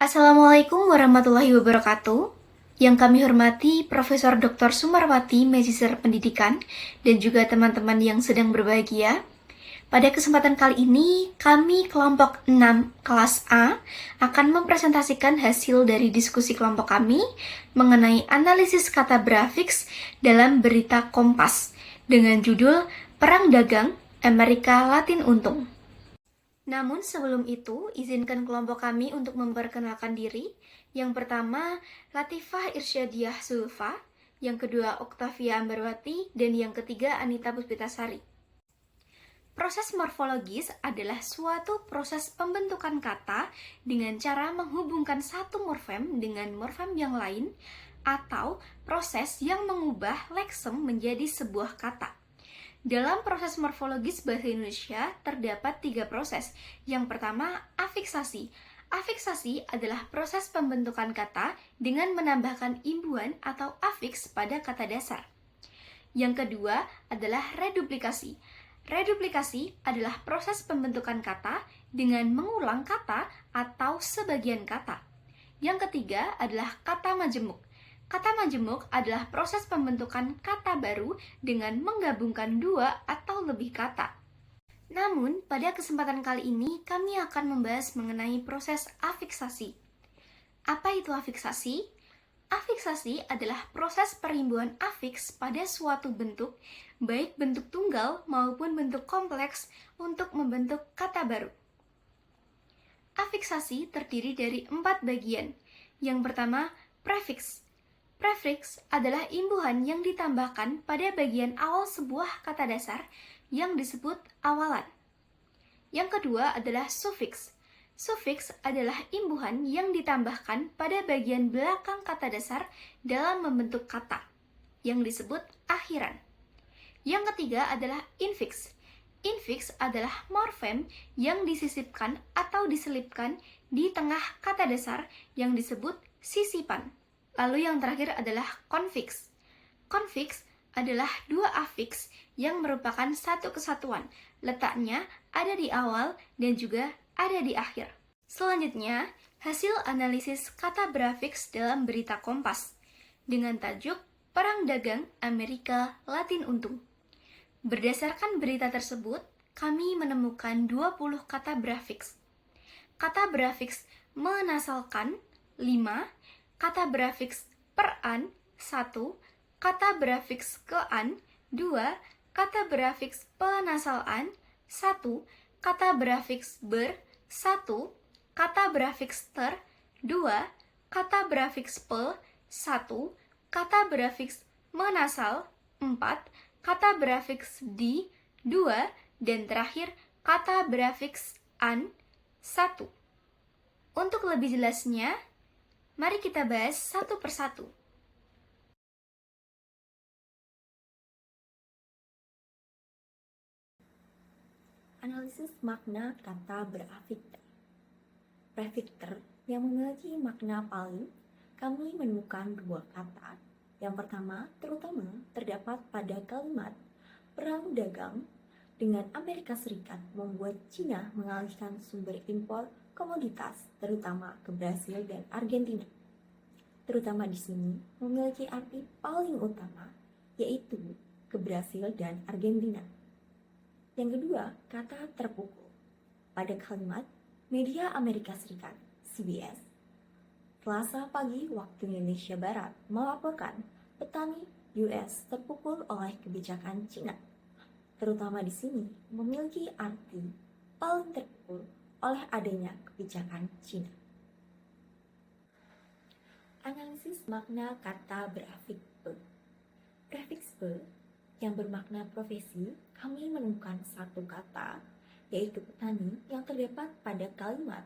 Assalamualaikum warahmatullahi wabarakatuh. Yang kami hormati Profesor Dr. Sumarwati, Magister Pendidikan, dan juga teman-teman yang sedang berbahagia. Pada kesempatan kali ini, kami kelompok 6 kelas A akan mempresentasikan hasil dari diskusi kelompok kami mengenai analisis kata Brafiks dalam berita Kompas dengan judul Perang Dagang Amerika Latin Untung. Namun sebelum itu, izinkan kelompok kami untuk memperkenalkan diri. Yang pertama, Latifah Irsyadiah Zulfa. Yang kedua, Oktavia Ambarwati. Dan yang ketiga, Anita Puspitasari. Proses morfologis adalah suatu proses pembentukan kata dengan cara menghubungkan satu morfem dengan morfem yang lain atau proses yang mengubah leksem menjadi sebuah kata. Dalam proses morfologis bahasa Indonesia terdapat 3 proses. Yang pertama, afiksasi. Afiksasi adalah proses pembentukan kata dengan menambahkan imbuhan atau afiks pada kata dasar. Yang kedua adalah reduplikasi. Reduplikasi adalah proses pembentukan kata dengan mengulang kata atau sebagian kata. Yang ketiga adalah kata majemuk. Kata majemuk adalah proses pembentukan kata baru dengan menggabungkan 2 atau lebih kata. Namun, pada kesempatan kali ini kami akan membahas mengenai proses afiksasi. Apa itu afiksasi? Afiksasi adalah proses perimbuhan afiks pada suatu bentuk, baik bentuk tunggal maupun bentuk kompleks untuk membentuk kata baru. Afiksasi terdiri dari 4 bagian. Yang pertama, prefiks. Prefiks adalah imbuhan yang ditambahkan pada bagian awal sebuah kata dasar yang disebut awalan. Yang kedua adalah sufiks. Sufiks adalah imbuhan yang ditambahkan pada bagian belakang kata dasar dalam membentuk kata, yang disebut akhiran. Yang ketiga adalah infiks. Infiks adalah morfem yang disisipkan atau diselipkan di tengah kata dasar yang disebut sisipan. Lalu yang terakhir adalah konfiks. Konfiks adalah 2 afiks yang merupakan satu kesatuan. Letaknya ada di awal dan juga ada di akhir. Selanjutnya, hasil analisis kata Brafiks dalam berita Kompas dengan tajuk Perang Dagang Amerika Latin Untung. Berdasarkan berita tersebut, kami menemukan 20 kata Brafiks. Kata Brafiks menasalkan 5, kata Brafiks per-an 1, kata Brafiks ke-an 2, kata Brafiks penasal-an 1, kata Brafiks ber 1, kata Brafiks ter 2, kata Brafiks pe 1, kata Brafiks menasal 4, kata Brafiks di 2, dan terakhir kata Brafiks an 1. Untuk lebih jelasnya, mari kita bahas satu persatu. Analisis makna kata berafikter. Prefikter yang memiliki makna paling, kami menemukan 2 kata. Yang pertama, terutama terdapat pada kalimat perang dagang dengan Amerika Serikat membuat Cina mengalihkan sumber impor komoditas, terutama ke Brasil dan Argentina. Terutama di sini memiliki arti paling utama, yaitu ke Brasil dan Argentina. Yang kedua, kata terpukul. Pada kalimat media Amerika Serikat, CBS, Selasa pagi waktu Indonesia Barat melaporkan petani US terpukul oleh kebijakan Cina. Terutama di sini memiliki arti paling terpukul oleh adanya kebijakan Cina. Analisis makna kata berafiks pe. Prefiks pe yang bermakna profesi, kami menemukan satu kata, yaitu petani yang terdapat pada kalimat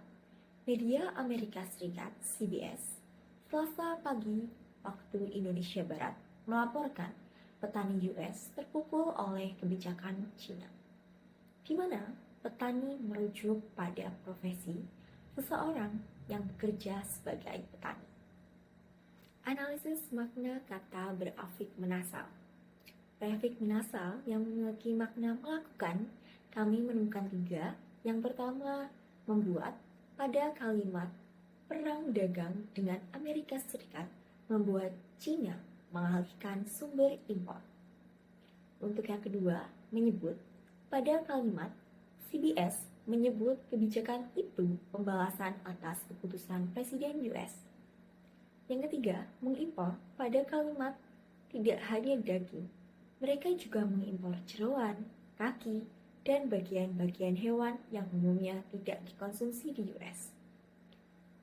media Amerika Serikat, CBS, Selasa pagi waktu Indonesia Barat melaporkan petani US terpukul oleh kebijakan Cina, di mana petani merujuk pada profesi seseorang yang bekerja sebagai petani. Analisis makna kata berafik menasal. Prefik menasal yang memiliki makna melakukan, kami menemukan 3. Yang pertama, membuat pada kalimat perang dagang dengan Amerika Serikat membuat China mengalihkan sumber impor. Untuk yang kedua, menyebut pada kalimat CBS menyebut kebijakan itu pembalasan atas keputusan Presiden US. Yang ketiga, mengimpor pada kalimat tidak hanya daging, mereka juga mengimpor jeroan, kaki, dan bagian-bagian hewan yang umumnya tidak dikonsumsi di US.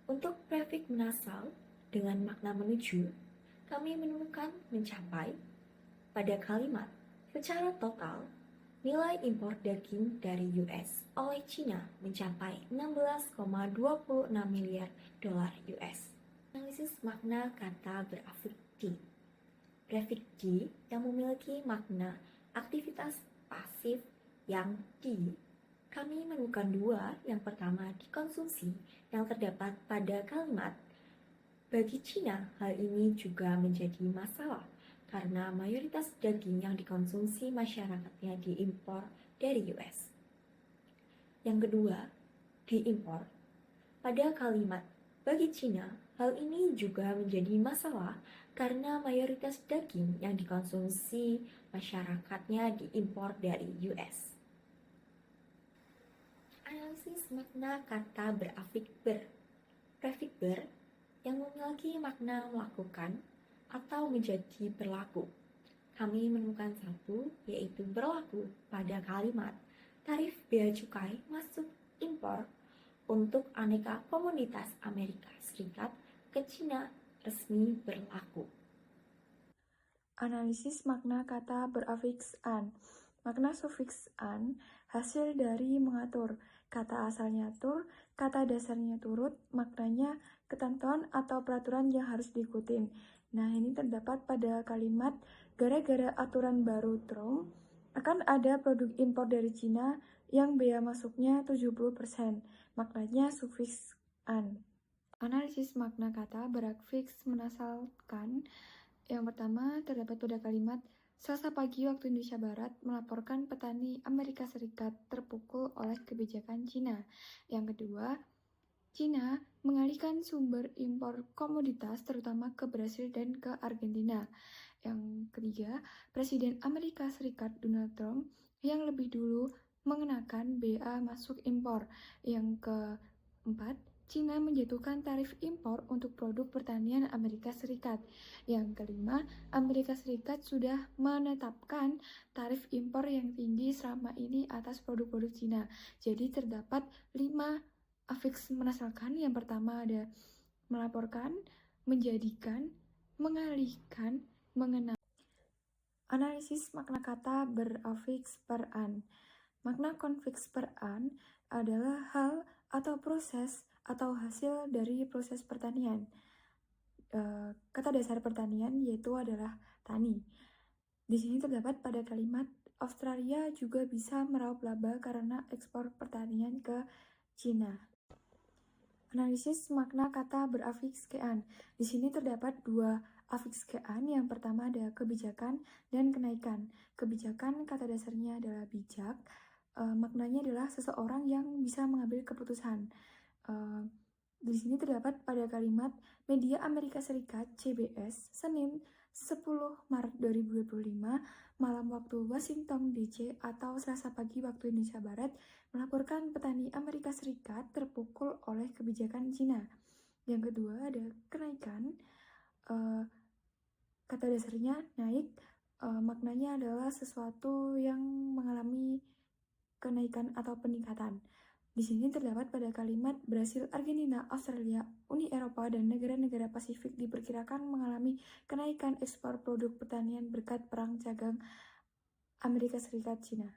Untuk prefix menasal dengan makna menuju, kami menemukan mencapai pada kalimat secara total nilai impor daging dari US oleh China mencapai 16,26 miliar dolar US. Analisis makna kata berafik D. Prefix D yang memiliki makna aktivitas pasif yang D. Kami menemukan dua. Yang pertama, dikonsumsi, yang terdapat pada kalimat. Bagi China, hal ini juga menjadi masalah karena mayoritas daging yang dikonsumsi masyarakatnya diimpor dari US. Yang kedua, diimpor. Pada kalimat, bagi China, hal ini juga menjadi masalah karena mayoritas daging yang dikonsumsi masyarakatnya diimpor dari US. Analisis makna kata berafik ber. Prefix ber yang memiliki makna melakukan atau menjadi berlaku. Kami menemukan satu, yaitu berlaku pada kalimat tarif bea cukai masuk impor untuk aneka komoditas Amerika Serikat ke China resmi berlaku. Analisis makna kata berafiks an. Makna sufiks an hasil dari mengatur. Kata asalnya tur, kata dasarnya turut, maknanya ketentuan atau peraturan yang harus diikutin. Nah, ini terdapat pada kalimat gara-gara aturan baru Trump, akan ada produk impor dari Cina yang bea masuknya 70%. Maknanya sufiks an. Analisis makna kata berafiks menasalkan. Yang pertama terdapat pada kalimat Selasa pagi waktu Indonesia Barat melaporkan petani Amerika Serikat terpukul oleh kebijakan Cina. Yang kedua, Cina mengalihkan sumber impor komoditas terutama ke Brasil dan ke Argentina. Yang ketiga, Presiden Amerika Serikat Donald Trump yang lebih dulu mengenakan bea masuk impor. Yang keempat, Cina menjatuhkan tarif impor untuk produk pertanian Amerika Serikat. Yang kelima, Amerika Serikat sudah menetapkan tarif impor yang tinggi selama ini atas produk-produk Cina. Jadi terdapat 5 afiks menasalkan. Yang pertama ada melaporkan, menjadikan, mengalihkan, mengenal. Analisis makna kata berafiks per an. Makna konfiks per an adalah hal atau proses atau hasil dari proses pertanian. Kata dasar pertanian yaitu adalah tani. Di sini terdapat pada kalimat Australia juga bisa meraup laba karena ekspor pertanian ke Cina. Analisis makna kata berafiks an. Di sini terdapat dua afiks an. Yang pertama ada kebijakan dan kenaikan. Kebijakan kata dasarnya adalah bijak. Maknanya adalah seseorang yang bisa mengambil keputusan. Di sini terdapat pada kalimat media Amerika Serikat CBS Senin 10 Maret 2025 malam waktu Washington DC atau Selasa pagi waktu Indonesia Barat melaporkan petani Amerika Serikat terpukul oleh kebijakan Cina. Yang kedua ada kenaikan. Kata dasarnya naik. Maknanya adalah sesuatu yang mengalami kenaikan atau peningkatan. Di sini terdapat pada kalimat Brasil, Argentina, Australia, Uni Eropa, dan negara-negara Pasifik diperkirakan mengalami kenaikan ekspor produk pertanian berkat perang dagang Amerika Serikat Cina.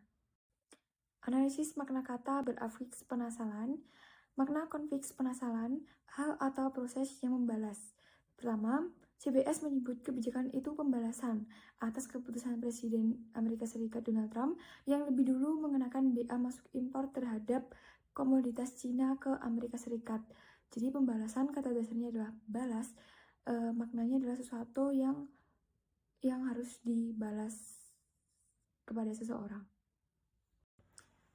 Analisis makna kata berafiks penasalan. Makna konfiks penasalan, hal atau proses yang membalas. Pertama, CBS menyebut kebijakan itu pembalasan atas keputusan Presiden Amerika Serikat Donald Trump yang lebih dulu mengenakan bea masuk impor terhadap komoditas Cina ke Amerika Serikat. Jadi pembalasan kata dasarnya adalah balas. Maknanya adalah sesuatu yang harus dibalas kepada seseorang.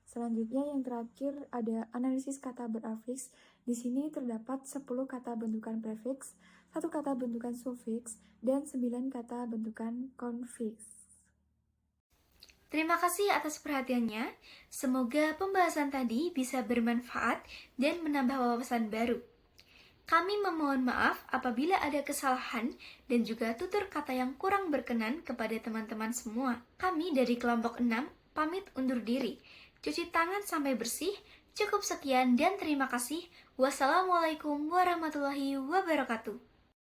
Selanjutnya yang terakhir ada analisis kata berafiks Di sini terdapat 10 kata bentukan prefiks, 1 kata bentukan sufiks, dan 9 kata bentukan konfiks. Terima kasih atas perhatiannya. Semoga pembahasan tadi bisa bermanfaat dan menambah wawasan baru. Kami memohon maaf apabila ada kesalahan dan juga tutur kata yang kurang berkenan kepada teman-teman semua. Kami dari kelompok 6 pamit undur diri. Cuci tangan sampai bersih. Cukup sekian dan terima kasih. Wassalamualaikum warahmatullahi wabarakatuh.